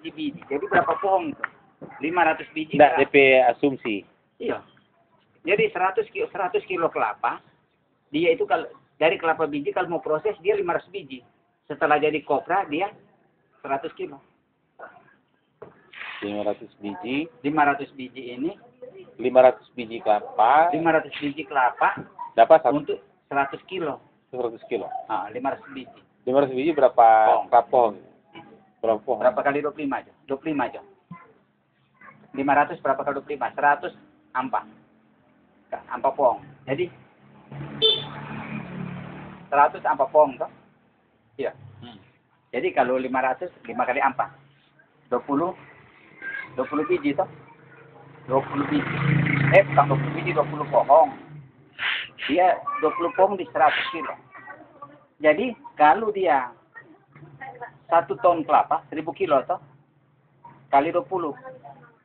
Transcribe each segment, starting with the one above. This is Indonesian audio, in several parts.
biji. Jadi berapa pohon itu? 500 biji. Enggak, DP asumsi. Iya. Jadi 100 kilo kelapa, dia itu kalau dari kelapa biji kalau mau proses dia 500 biji. Setelah jadi kopra dia 100 kilo. 500 biji. 500 biji ini 500 biji kelapa. 500 biji kelapa Dapat satu. untuk 100 kilo. 100 kilo. Ah, 500 biji. 500 biji berapa pohon? Berapa pohon? Berapa kali 25 aja? 25 aja. 500 berapa kali 25? 100 ampa. Ampa pohon. Jadi 100 ampa pohon toh? Iya. Jadi kalau 500 5 kali ampa. 20 biji toh? 20 biji. Bukan 20 biji, 20 pohon. Dia 20 pohon di 100 kilo. Jadi kalau dia 1 ton kelapa 1000 kilo toh kali 20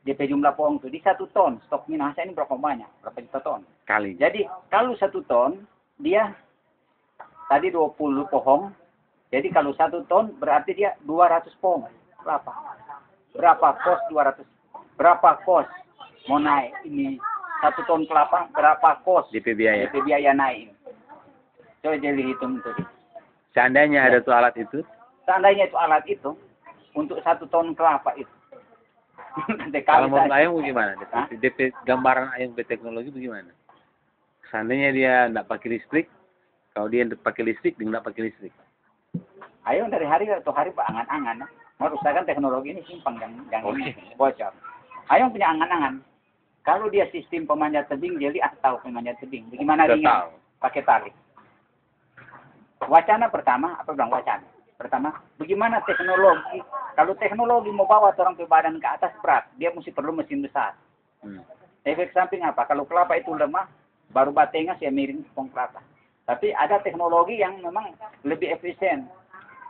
DP jumlah pohon itu di 1 ton stok Minahasa ini berapa banyak? Berapa juta ton? Kali. Jadi kalau 1 ton dia tadi 20 pohon. Jadi kalau 1 ton berarti dia 200 pohon kelapa. Berapa kos 200? Berapa kos mau naik ini 1 ton kelapa berapa kos? DP biaya. DP biaya naik. Coba jadi hitung itu. Seandainya ada tuh alat itu. Seandainya itu alat itu untuk 1 ton kelapa itu. Kalau menurut Ayung bagaimana? DP gambaran Ayung teknologi bagaimana? Seandainya dia tidak pakai listrik, kalau dia pakai listrik, dia tidak pakai listrik. Ayung dari hari ke hari berangan-angan. Merusakan teknologi ini simpang jangan bocor. Ayung punya angan-angan. Kalau dia sistem pemanjat tebing, jadi tahu pemanjat tebing. Bagaimana ringan? Pakai tali. Wacana pertama, apa bilang wacana? Pertama, bagaimana teknologi? Kalau teknologi mau bawa orang ke badan ke atas berat, dia mesti perlu mesin besar. Efek samping apa? Kalau kelapa itu lemah, baru batengnya saya miring pohon kelapa. Tapi ada teknologi yang memang lebih efisien.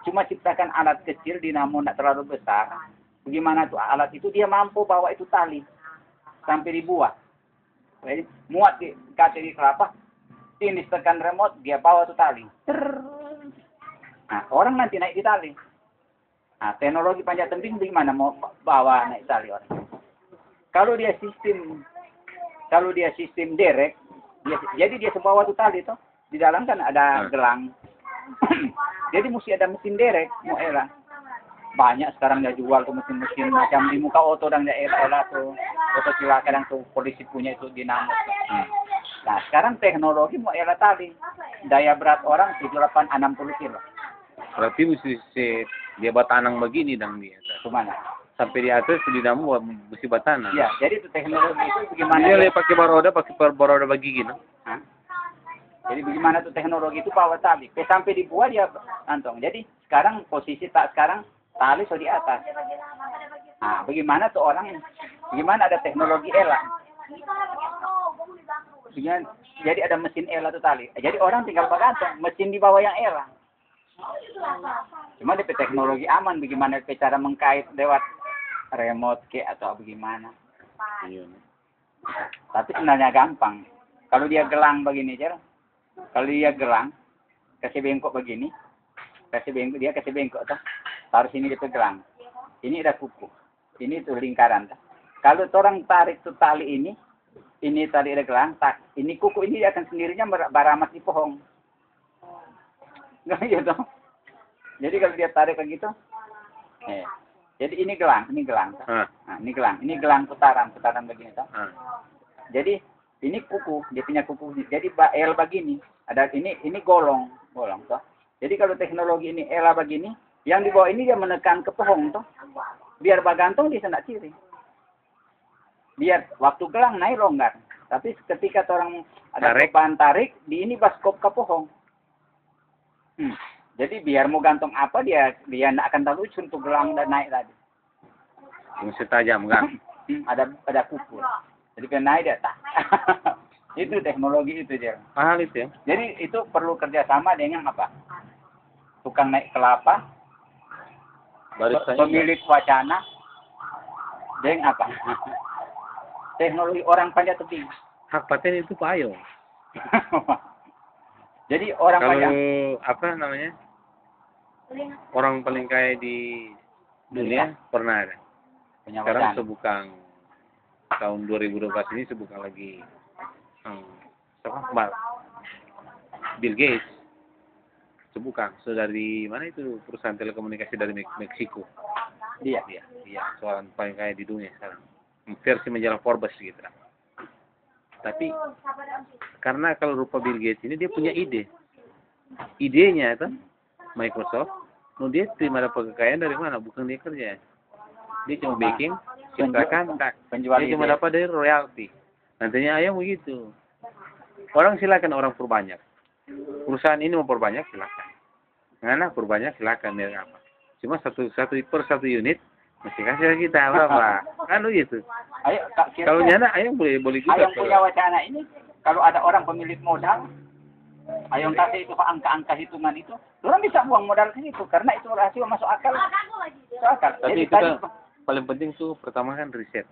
Cuma ciptakan alat kecil, dinamo tidak terlalu besar. Bagaimana tuh alat itu dia mampu bawa itu tali sampai dibuat. Jadi muat di kaki kelapa, ini tekan remote, dia bawa tuh tali. Nah, orang nanti naik di tali. Nah, teknologi panjat tebing bagaimana mau bawa naik tali orang? Kalau dia sistem derek, jadi dia sebawa tuh tali toh. Di dalam kan ada gelang. Jadi mesti ada mesin derek, mau elah. Banyak sekarang dia jual tuh mesin-mesin macam di muka oto dan dia elah tuh. Oto sila kadang tuh polisi punya itu dinamo. Nah, sekarang teknologi mau elah tali. Daya berat orang 60 kilo. Berarti mesti dia batanang begini dong dia. Kemana? Sampai di atas dinamo mesti batanang. Iya, jadi itu teknologi itu bagaimana? Dia pakai baroda bagi gini. Hah? Jadi bagaimana tuh teknologi itu bawa tali. Sampai dibuat dia antong. Jadi sekarang posisi sekarang tali so di atas. Nah, bagaimana tuh orang? Bagaimana ada teknologi elang? Jadi ada mesin elang tuh tali. Jadi orang tinggal bergantung mesin di bawah yang elang. Cuma di teknologi aman, bagaimana cara mengkait lewat remote ke atau bagaimana? Iya. Tapi sebenarnya gampang. Kalau dia gelang begini, kalau dia gelang, kasih bengkok begini, kasih bengkok, taruh sini di gelang. Ini ada kuku, ini tuh lingkaran. Kalau orang tarik tuh tali ini tali ada gelang, ini kuku ini akan sendirinya beramat di pohon. Nggak gitu. Jadi kalau dia tarik kayak gitu, jadi ini gelang. Nah, ini gelang putaran begini, Jadi ini kuku, dia punya kuku. Jadi L begini, ada ini golong, toh. Jadi kalau teknologi ini L begini, yang di bawah ini dia menekan ke pohon, toh. Biar bagantung dia tidak kiri. Biar waktu gelang naik longgar. Tapi ketika orang ada beban tarik, di ini baskop ke pohon. Jadi biar mau gantung apa dia tidak akan terlucu untuk gelang dan naik tadi. Mesti tajam kan? Ada kuku. Jadi kan naik dia tak. Itu teknologi itu dia. Mahal itu ya. Jadi itu perlu kerjasama dengan apa? Tukang naik kelapa, pemilik wacana, dengan apa? Teknologi orang panjat tebing. Hak paten itu Pak Ayo. Jadi orang kalau banyak apa namanya? Orang paling kaya di dunia pernah ada. Punya Sekarang wacana. sebukang tahun 2012 ini sebukang lagi siapa? Bill Gates sebukang. So dari mana itu perusahaan telekomunikasi dari Meksiko. Dia. Iya, seorang paling kaya di dunia sekarang. Versi majalah Forbes gitu. Tapi karena kalau rupa Bill Gates ini dia punya ide. Idenya itu Microsoft, dia terima dapat kekayaan dari mana? Bukan dia kerja. Dia cuma baking, ciptakan, penjual dia cuma ide. dapat dari royalti. Nantinya ayam begitu. Orang silakan orang perbanyak. Perusahaan ini mau perbanyak silakan. Mana perbanyak silakan ya apa. Cuma satu per unit mesti kasih ke kita berapa? Kan gitu. Ayo, Kalau nyana ayam boleh juga. Ayong punya wacana ini, kalau ada orang pemilik modal, ayong kasih itu angka-angka hitungan itu, orang bisa buang modal ke situ karena itu rasio masuk akal. Masuk akal. Tapi Jadi itu tadi kan paling penting tuh pertama kan riset.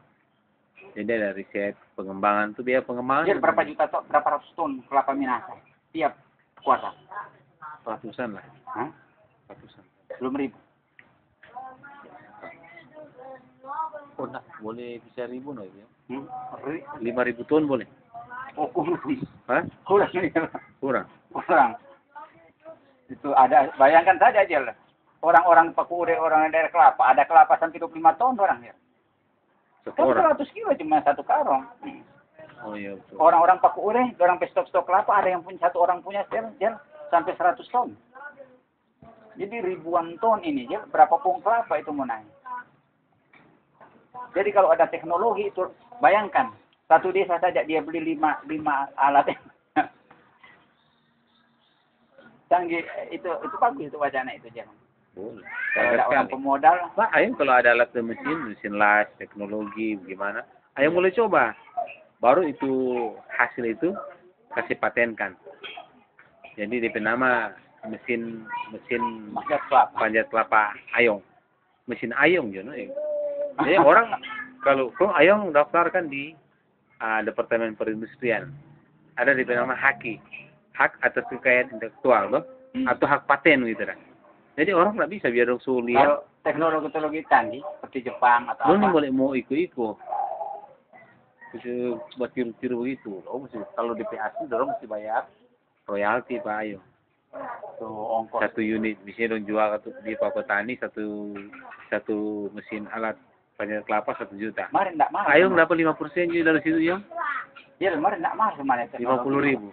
Jadi ada riset, pengembangan tuh biaya pengembangan. dia berapa juta ton, berapa ratus ton kelapa Minasa tiap kuartal? Ratusan lah. Hah? Ratusan. Belum ribu. Oh, nah, boleh bisa ribu no ya? Hmm? 5.000 ton boleh? Oh, kurang. Hah? Kurang ini. Kurang. Kurang. Itu ada, bayangkan saja aja lah. Orang-orang Pakure, orang daerah kelapa, ada kelapa sampai 25 ton orang ya. Kan Seorang. 100 kilo cuma satu karung. Oh iya betul. Orang-orang Pakure, orang stok kelapa, ada yang punya satu orang punya sel sampai 100 ton. Jadi ribuan ton ini, ya berapa pung kelapa itu mau naik. Jadi kalau ada teknologi itu, bayangkan satu desa saja dia beli 5 alat. Canggih, itu bagus itu wacana itu jangan. Boleh. Kalau ada orang pemodal, Pak, ayam kalau ada alat mesin las, teknologi, bagaimana, ayam boleh coba. Baru itu hasil itu kasih patenkan. Jadi DP nama mesin manjat kelapa. panjat kelapa ayong. Mesin ayong gitu. Jadi orang kalau ayong daftarkan di Departemen Perindustrian. Ada DP nama hak atas kekayaan intelektual loh, atau hak paten gitu kan. Jadi orang nggak bisa biar dong sulit. Kalau teknologi canggih seperti Jepang atau Lu nih apa, boleh mau ikut. Itu buat tiru-tiru begitu. Kalau DPAC dorong mesti bayar royalti Pak Ayo. tuh ongkos. Satu unit misalnya dong jual di Pak Petani satu mesin alat panjat kelapa 1 juta. Kemarin enggak mahal. Ayo dapat 5% juga dari situ ya. Dia kemarin enggak mahal kemarin. 50.000.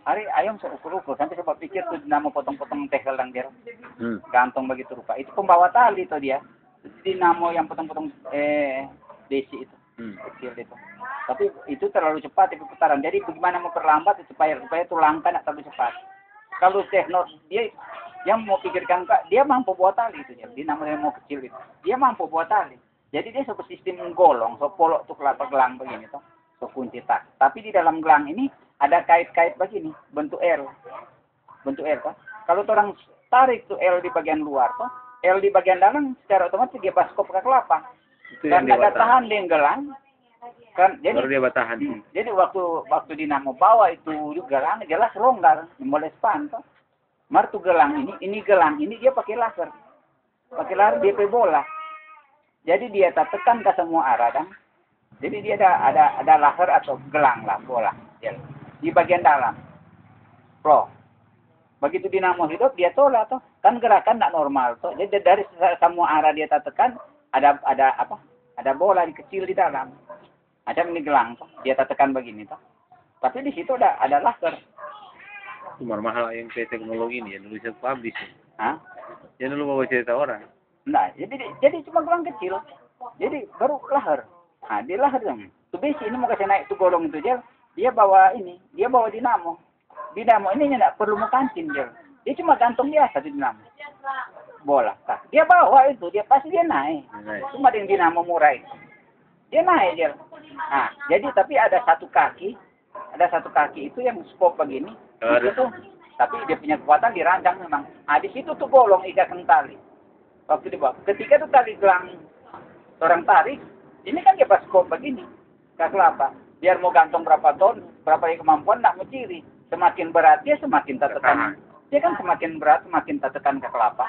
Hari ayam seukur-ukur, sampai saya pikir tuh dinamo potong-potong teh kadang dia. Gantong begitu rupa. Itu pembawa tali tuh dia. Dinamo yang potong-potong desi itu. Kecil itu. Tapi itu terlalu cepat itu putaran. Jadi bagaimana memperlambat supaya tulang kan terlalu cepat. Kalau teknologi dia yang mau pikirkan Kak, dia mampu buat tali itu ya. Dinamo yang mau kecil itu. Dia mampu buat tali. Jadi dia seperti sistem golong, so polok tuh kelapa gelang begini tuh. So kunci tak. Tapi di dalam gelang ini ada kait-kait begini, bentuk L. Bentuk L kan. Kalau orang tarik tuh L di bagian luar tuh, L di bagian dalam secara otomatis dia baskop ke kelapa. Dan ada tahan di gelang. Kan jadi baru dia batahan. Jadi waktu dinamo bawa itu gelang jelas longgar, mulai span tuh. Martu gelang ini gelang ini dia pakai laser. Pakai laser DP bola. Jadi dia tak tekan ke semua arah kan. Jadi dia ada laser atau gelang lah bola. Ya. Di bagian dalam. Pro. Begitu dinamo hidup dia tolak tuh. Kan gerakan tidak normal tuh. Jadi dari semua arah dia tekan ada apa? Ada bola kecil di dalam. Macam ini gelang tuh. Dia tekan begini tuh. Tapi di situ ada laser. Cuma mahal yang kayak teknologi ini ya dulu bisa publish. Hah? Jangan dulu bawa cerita orang. Nah, jadi cuma gelang kecil. Jadi baru lahar. Nah, dia lahar dong. Tuh besi ini mau kasih naik tuh golong itu aja. Dia bawa dinamo. Dinamo ini tidak perlu mau kancing dia. Dia cuma gantung biasa di dinamo. Bola. Nah, dia bawa itu, dia pasti dia naik. Cuma dengan dinamo murah itu. Dia naik dia. Nah, jadi tapi ada satu kaki itu yang skop begini. Itu tuh, tapi dia punya kekuatan dirancang memang. Nah, di situ tuh bolong ikatan tali. Waktu dibawa. Ketika tuh tali gelang orang tarik, ini kan dia pas skop begini. Ke kelapa. Biar mau gantung berapa ton, berapa kemampuan, nak mau ciri. Semakin berat dia, semakin tertekan. Dia kan semakin berat, semakin tertekan ke kelapa.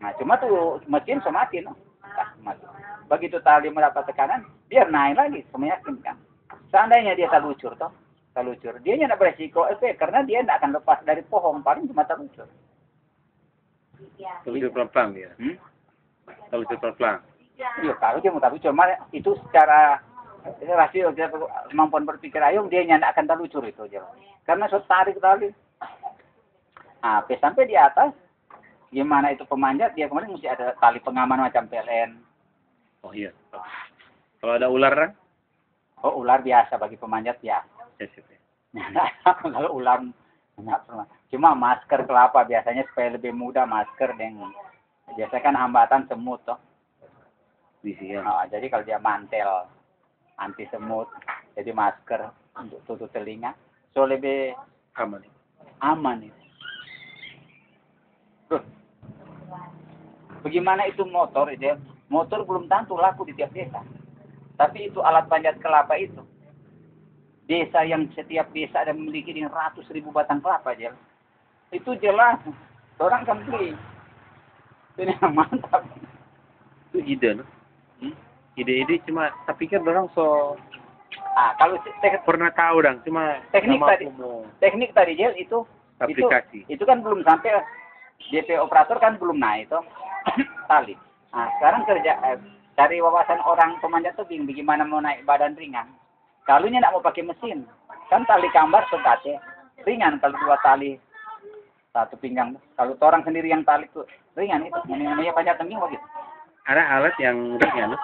Nah, cuma tuh mesin semakin. Mati. Begitu tali mendapat tekanan, dia naik lagi, meyakinkan. Seandainya dia terlucur, dia tidak beresiko efek karena dia tidak akan lepas dari pohon, paling cuma terlucur. Terlucur pelan-pelan dia. Terlucur pelan-pelan. Iya, kalau dia mau terlucur, cuma itu secara rasio kemampuan berpikir Ayung dia tidak akan terlucur itu aja. Karena sudah tarik tali. Nah, sampai di atas, gimana itu pemanjat, dia kemarin mesti ada tali pengaman macam PLN. Oh iya. Kalau ada ular kan? Oh, ular biasa bagi pemanjat ya. Yes, yes. Kalau ular enggak pernah. Cuma masker kelapa biasanya supaya lebih mudah masker dengan biasanya kan hambatan semut toh. Bisa ya. Nah, jadi kalau dia mantel anti semut, jadi masker untuk tutup telinga, so lebih Aman. aman itu. Tuh. Bagaimana itu motor itu? Motor belum tentu laku di tiap desa. Tapi itu alat panjat kelapa itu. Desa yang setiap desa ada memiliki ratus ribu batang kelapa aja. Itu jelas. Orang kan beli. Ini mantap. Itu ide, no? Ide-ide cuma saya pikir orang Kalau pernah tahu dong, cuma teknik tadi Jel itu aplikasi. Itu kan belum sampai DP operator kan belum naik itu tali. Nah, sekarang cari wawasan orang pemanjat tebing bagaimana mau naik badan ringan. Kalau nya nak mau pakai mesin, kan tali kambar sekate ringan kalau dua tali satu pinggang. Kalau orang sendiri yang tali itu ringan itu namanya panjat tebing begitu. Ada alat yang ringan, no?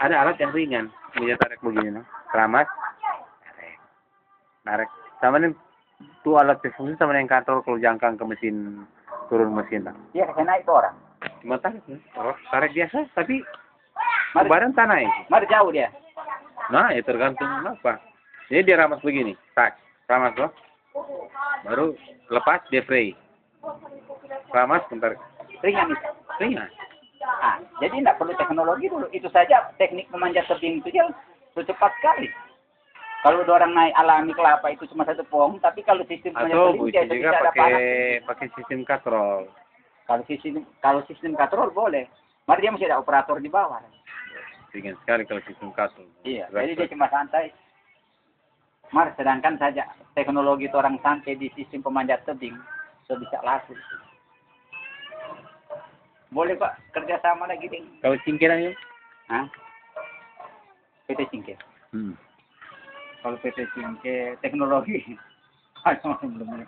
Ada alat yang ringan, bisa tarik begini, no? Keramas, tarik. Sama nih, tuh alat fungsi sama yang kantor kalau jangkang ke mesin turun mesin, no? Iya, kasih naik itu orang. Cuma tarik, no? Tarik biasa, tapi badan tanah. Mari jauh dia. Nah, ya tergantung apa. Jadi dia ramas begini, tak, ramas loh. Baru lepas dia free. Ramas bentar. Ringan itu. Ringan. Jadi tidak perlu teknologi dulu. Itu saja teknik memanjat tebing itu dia cepat sekali. Kalau orang naik alami kelapa itu cuma satu pohon, tapi kalau sistem memanjat tebing dia juga bisa ada pakai sistem katrol. Kalau sistem katrol boleh. Mari dia masih ada operator di bawah. Ringan sekali kalau sistem katrol. Iya, jadi dia cuma santai. Mari sedangkan saja teknologi itu orang santai di sistem pemanjat tebing, so bisa laku. Boleh Pak, kerjasama lagi ding. Kalau cingkiran ya? PT Cingkir. Kalau PT Cingkir teknologi, belum